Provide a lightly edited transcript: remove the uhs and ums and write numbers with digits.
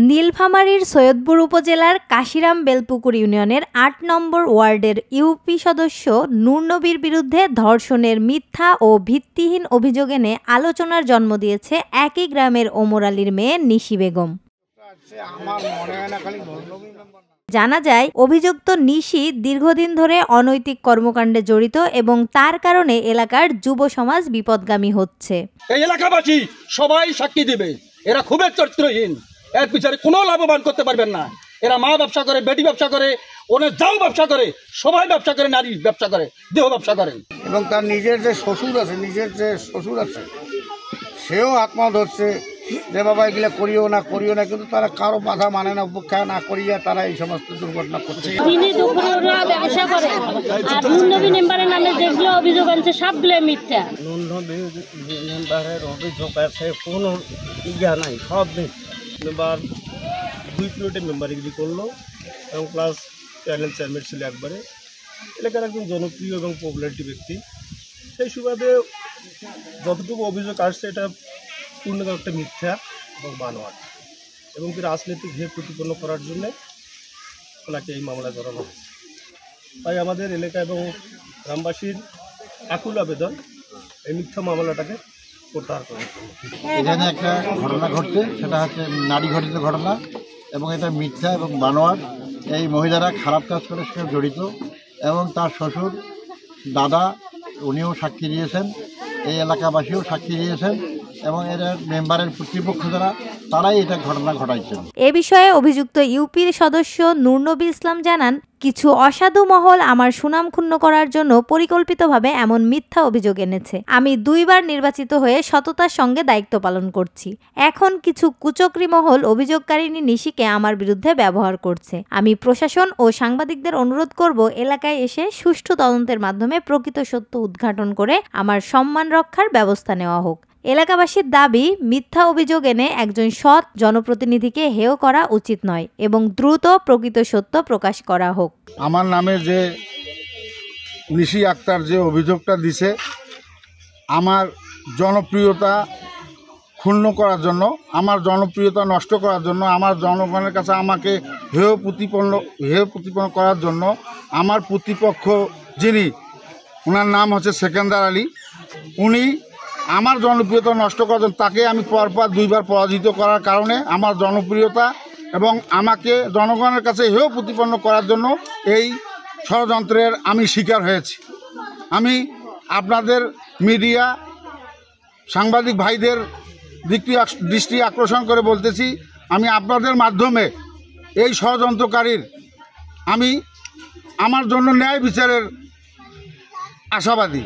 নীলফামারীর সৈয়দপুর উপজেলার কাশিরাম বেলপুকুর ইউনিয়নের ৮ নম্বর ওয়ার্ডের ইউপি সদস্য নূর নবীর বিরুদ্ধে ধর্ষণের মিথ্যা ও ভিত্তিহীন অভিযোগ এনে আলোচনার জন্ম দিয়েছে একই গ্রামের ওমর আলীর মেয়ে নিশি বেগম। জানা যায়, অভিযুক্ত নিশি দীর্ঘদিন ধরে অনৈতিক কর্মকাণ্ডে জড়িত এবং তার কারণে এলাকার যুব সমাজ বিপদগামী হচ্ছে। এই এলাকাবাসী সবাই সাক্ষী দিবে, এরা খুবই চরিত্রহীন, এর পিছনে কোনো লাভবান করতে পারবেন না। এরা মা ব্যবসা করে, বেটি ব্যবসা করে, অনেক যাও ব্যবসা করে, সবাই ব্যবসা করে, নারী ব্যবসা করে, দেহ ব্যবসা করে। এবং তার নিজের যে শ্বশুর আছে সেও আত্মা ধরছে যে বাবা এগুলো করিও না, কিন্তু তারা কারো বাধা মানে না, উপেক্ষা না করিয়া তারা এই সমস্ত দুর্ঘটনা করছে। ব্যবসা করে আর নূর নবী মেম্বারের নামে যেগুলো অভিযোগ আনছে সবগুলো মিথ্যা। নূর নবী মেম্বারের অভিযোগ আছে কোনো ইয়া নাই, সব মেম্বার 2 প্লটে মেম্বারিগিরি করলো এবং প্লাস চেয়ারম্যান ছিল একবারে। এলাকার একজন জনপ্রিয় এবং পপুলারিটি ব্যক্তি। সেই সুবাদে যতটুকু অভিযোগ আসছে এটা পূর্ণত একটা মিথ্যা এবং বানোয়াট, এবং রাজনৈতিক হেয় প্রতিপন্ন করার জন্য ওনাকে এই মামলা জড়ানো হয়েছে। তাই আমাদের এলাকা এবং গ্রামবাসীর আকুল আবেদন এই মিথ্যা মামলাটাকে প্রত্যাহার করা। এখানে একটা ঘটনা ঘটছে, সেটা হচ্ছে নারী ঘটিত ঘটনা এবং এটা মিথ্যা এবং বানোয়াট। এই মহিলারা খারাপ কাজ করে সে জড়িত এবং তার শ্বশুর দাদা উনিও সাক্ষী দিয়েছেন, এই এলাকাবাসীও সাক্ষী দিয়েছেন এবং এর মেম্বারের কর্তৃপক্ষ যারা তারাই এটা ঘটনা ঘটাইছেন। এ বিষয়ে অভিযুক্ত ইউপির সদস্য নূর নবী ইসলাম জানান, কিছু অসাধু মহল আমার সুনাম ক্ষুণ্ণ করার জন্য পরিকল্পিতভাবে এমন মিথ্যা অভিযোগ এনেছে। আমি 2 বার নির্বাচিত হয়ে সততার সঙ্গে দায়িত্ব পালন করছি। এখন কিছু কুচক্রী মহল অভিযোগকারিণী নিশিকে আমার বিরুদ্ধে ব্যবহার করছে। আমি প্রশাসন ও সাংবাদিকদের অনুরোধ করব, এলাকায় এসে সুষ্ঠু তদন্তের মাধ্যমে প্রকৃত সত্য উদ্ঘাটন করে আমার সম্মান রক্ষার ব্যবস্থা নেওয়া হোক। এলাকাবাসীর দাবি, মিথ্যা অভিযোগ এনে একজন সৎ জনপ্রতিনিধিকে হেয় করা উচিত নয় এবং দ্রুত প্রকৃত সত্য প্রকাশ করা হোক। আমার নামে যে নিশি আক্তার যে অভিযোগটা দিছে, আমার জনপ্রিয়তা ক্ষুণ্ণ করার জন্য, আমার জনপ্রিয়তা নষ্ট করার জন্য, আমার জনগণের কাছে আমাকে হেয় প্রতিপন্ন করার জন্য আমার প্রতিপক্ষ যিনি, ওনার নাম হচ্ছে সেকেন্দার আলী, উনি আমার জনপ্রিয়তা নষ্ট করার জন্য তাকে আমি পরপর 2 বার পরাজিত করার কারণে আমার জনপ্রিয়তা এবং আমাকে জনগণের কাছে হেয় প্রতিপন্ন করার জন্য এই ষড়যন্ত্রের আমি শিকার হয়েছি। আমি আপনাদের মিডিয়া সাংবাদিক ভাইদের দৃষ্টি আকর্ষণ করে বলতেছি, আমি আপনাদের মাধ্যমে এই ষড়যন্ত্রকারীর আমার জন্য ন্যায় বিচারের আশাবাদী।